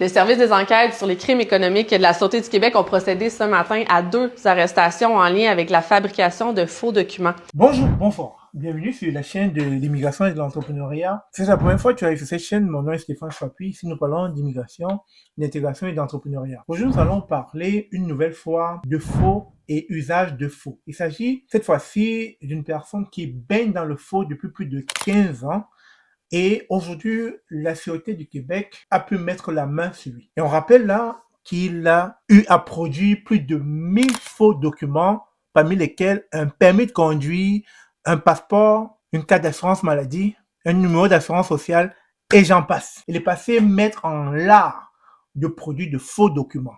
Le service des enquêtes sur les crimes économiques de la Sûreté du Québec ont procédé ce matin à 2 arrestations en lien avec la fabrication de faux documents. Bonjour, bonsoir. Bienvenue sur la chaîne de l'immigration et de l'entrepreneuriat. Si c'est la première fois que tu arrives sur cette chaîne, mon nom est Stéphane Chapuis. Ici, nous parlons d'immigration, d'intégration et d'entrepreneuriat. Aujourd'hui, nous allons parler une nouvelle fois de faux et usage de faux. Il s'agit cette fois-ci d'une personne qui baigne dans le faux depuis plus de 15 ans. Et aujourd'hui, la Sûreté du Québec a pu mettre la main sur lui. Et on rappelle là qu'il a eu à produire plus de 1000 faux documents, parmi lesquels un permis de conduire, un passeport, une carte d'assurance maladie, un numéro d'assurance sociale, et j'en passe. Il est passé maître en l'art de produire de faux documents.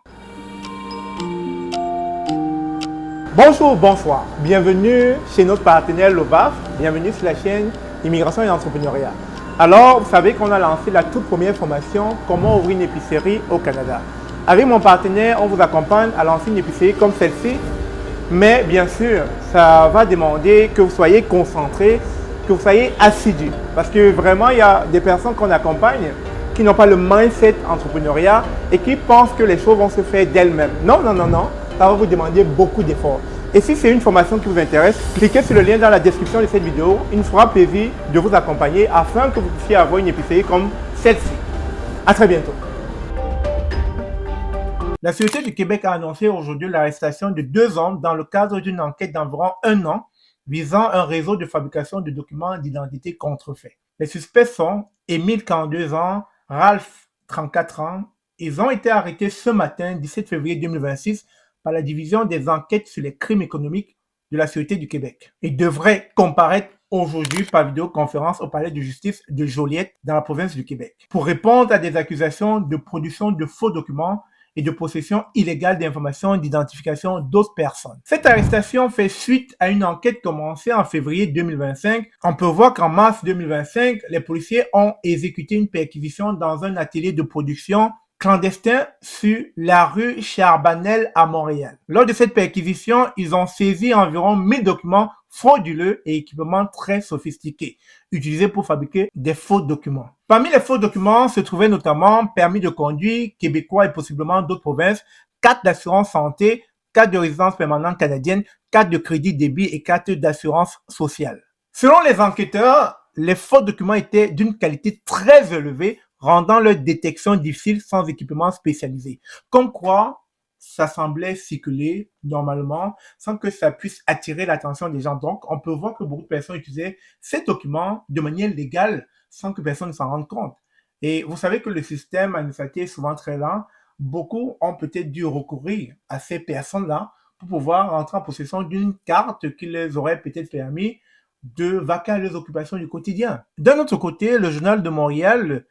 Bonjour, bonsoir. Bienvenue chez notre partenaire Lovaf. Bienvenue sur la chaîne Immigration et Entrepreneuriat. Alors, vous savez qu'on a lancé la toute première formation « Comment ouvrir une épicerie au Canada ». Avec mon partenaire, on vous accompagne à lancer une épicerie comme celle-ci. Mais bien sûr, ça va demander que vous soyez concentré, que vous soyez assidu. Parce que vraiment, il y a des personnes qu'on accompagne qui n'ont pas le mindset entrepreneuriat et qui pensent que les choses vont se faire d'elles-mêmes. Non, non, non, non. Ça va vous demander beaucoup d'efforts. Et si c'est une formation qui vous intéresse, cliquez sur le lien dans la description de cette vidéo. Il nous fera plaisir de vous accompagner afin que vous puissiez avoir une épicerie comme celle-ci. À très bientôt. La Sûreté du Québec a annoncé aujourd'hui l'arrestation de 2 hommes dans le cadre d'une enquête d'environ 1 an visant un réseau de fabrication de documents d'identité contrefaits. Les suspects sont Émile, 42 ans, Ralph, 34 ans. Ils ont été arrêtés ce matin, 17 février 2026, par la division des enquêtes sur les crimes économiques de la Sûreté du Québec. Ils devraient comparaître aujourd'hui par vidéoconférence au palais de justice de Joliette dans la province du Québec pour répondre à des accusations de production de faux documents et de possession illégale d'informations d'identification d'autres personnes. Cette arrestation fait suite à une enquête commencée en février 2025. On peut voir qu'en mars 2025, les policiers ont exécuté une perquisition dans un atelier de production clandestin sur la rue Charbannel à Montréal. Lors de cette perquisition, ils ont saisi environ 1000 documents frauduleux et équipements très sophistiqués, utilisés pour fabriquer des faux documents. Parmi les faux documents se trouvaient notamment permis de conduire québécois et possiblement d'autres provinces, carte d'assurance santé, carte de résidence permanente canadienne, carte de crédit débit et carte d'assurance sociale. Selon les enquêteurs, les faux documents étaient d'une qualité très élevée, rendant leur détection difficile sans équipement spécialisé. Comme quoi, ça semblait circuler normalement sans que ça puisse attirer l'attention des gens. Donc, on peut voir que beaucoup de personnes utilisaient ces documents de manière légale sans que personne ne s'en rende compte. Et vous savez que le système administratif est souvent très lent. Beaucoup ont peut-être dû recourir à ces personnes-là pour pouvoir entrer en possession d'une carte qui les aurait peut-être permis de vaquer à leurs occupations du quotidien. D'un autre côté, le Journal de Montréal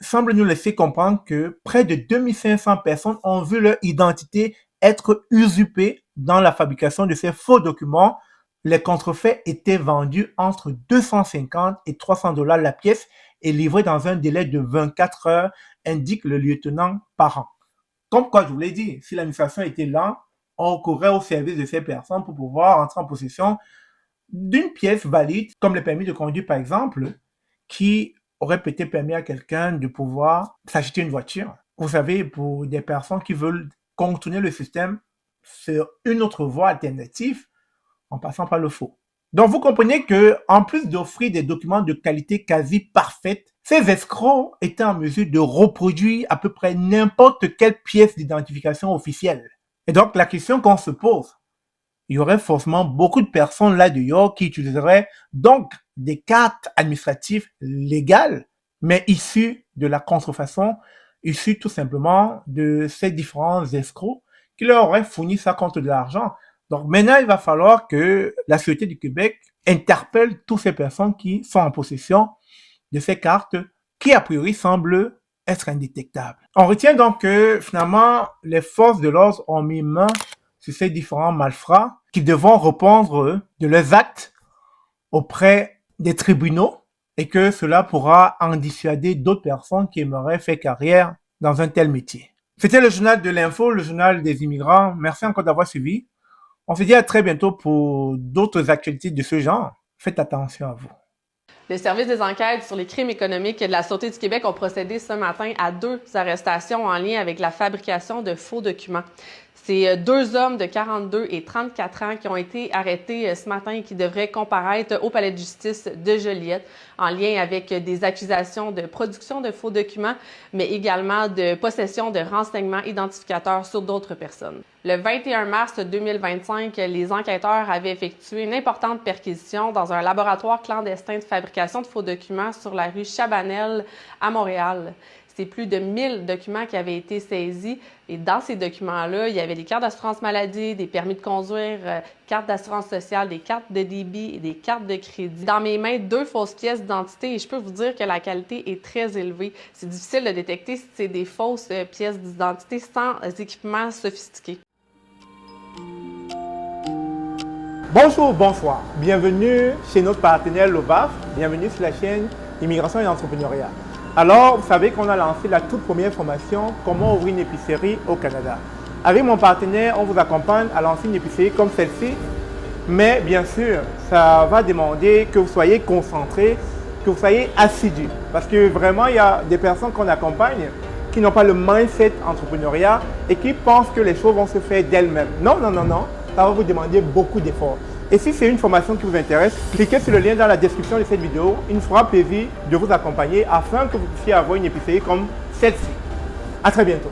semble nous laisser comprendre que près de 2500 personnes ont vu leur identité être usurpée dans la fabrication de ces faux documents. Les contrefaits étaient vendus entre 250 et 300 $ la pièce et livrés dans un délai de 24 heures, indique le lieutenant Parent. Comme quoi, je vous l'ai dit, si l'administration était là, on recourait au service de ces personnes pour pouvoir entrer en possession d'une pièce valide, comme le permis de conduire par exemple, qui aurait peut-être permis à quelqu'un de pouvoir s'acheter une voiture. Vous savez, pour des personnes qui veulent contourner le système, c'est une autre voie alternative en passant par le faux. Donc, vous comprenez que, en plus d'offrir des documents de qualité quasi parfaite, ces escrocs étaient en mesure de reproduire à peu près n'importe quelle pièce d'identification officielle. Et donc, la question qu'on se pose, il y aurait forcément beaucoup de personnes là-dehors qui utiliseraient donc des cartes administratives légales, mais issues de la contrefaçon, issues tout simplement de ces différents escrocs qui leur auraient fourni ça contre de l'argent. Donc maintenant, il va falloir que la Sûreté du Québec interpelle toutes ces personnes qui sont en possession de ces cartes qui, a priori, semblent être indétectables. On retient donc que finalement, les forces de l'ordre ont mis main sur ces différents malfrats qui devront répondre de leurs actes auprès des tribunaux et que cela pourra en dissuader d'autres personnes qui aimeraient faire carrière dans un tel métier. C'était le journal de l'info, le journal des immigrants. Merci encore d'avoir suivi. On se dit à très bientôt pour d'autres actualités de ce genre. Faites attention à vous. Le service des enquêtes sur les crimes économiques de la Sûreté du Québec ont procédé ce matin à 2 arrestations en lien avec la fabrication de faux documents. C'est 2 hommes de 42 et 34 ans qui ont été arrêtés ce matin et qui devraient comparaître au palais de justice de Joliette en lien avec des accusations de production de faux documents, mais également de possession de renseignements identificateurs sur d'autres personnes. Le 21 mars 2025, les enquêteurs avaient effectué une importante perquisition dans un laboratoire clandestin de fabrication de faux documents sur la rue Chabanel à Montréal. C'est plus de 1000 documents qui avaient été saisis. Et dans ces documents-là, il y avait des cartes d'assurance maladie, des permis de conduire, cartes d'assurance sociale, des cartes de débit et des cartes de crédit. Dans mes mains, 2 fausses pièces d'identité et je peux vous dire que la qualité est très élevée. C'est difficile de détecter si c'est des fausses pièces d'identité sans équipement sophistiqué. Bonjour, bonsoir. Bienvenue chez notre partenaire l'OVAF. Bienvenue sur la chaîne Immigration et Entrepreneuriat. Alors, vous savez qu'on a lancé la toute première formation « Comment ouvrir une épicerie au Canada ». Avec mon partenaire, on vous accompagne à lancer une épicerie comme celle-ci. Mais bien sûr, ça va demander que vous soyez concentré, que vous soyez assidu. Parce que vraiment, il y a des personnes qu'on accompagne qui n'ont pas le mindset entrepreneuriat et qui pensent que les choses vont se faire d'elles-mêmes. Non, non, non, non. Ça va vous demander beaucoup d'efforts. Et si c'est une formation qui vous intéresse, cliquez sur le lien dans la description de cette vidéo. Il nous fera plaisir de vous accompagner afin que vous puissiez avoir une épicerie comme celle-ci. À très bientôt.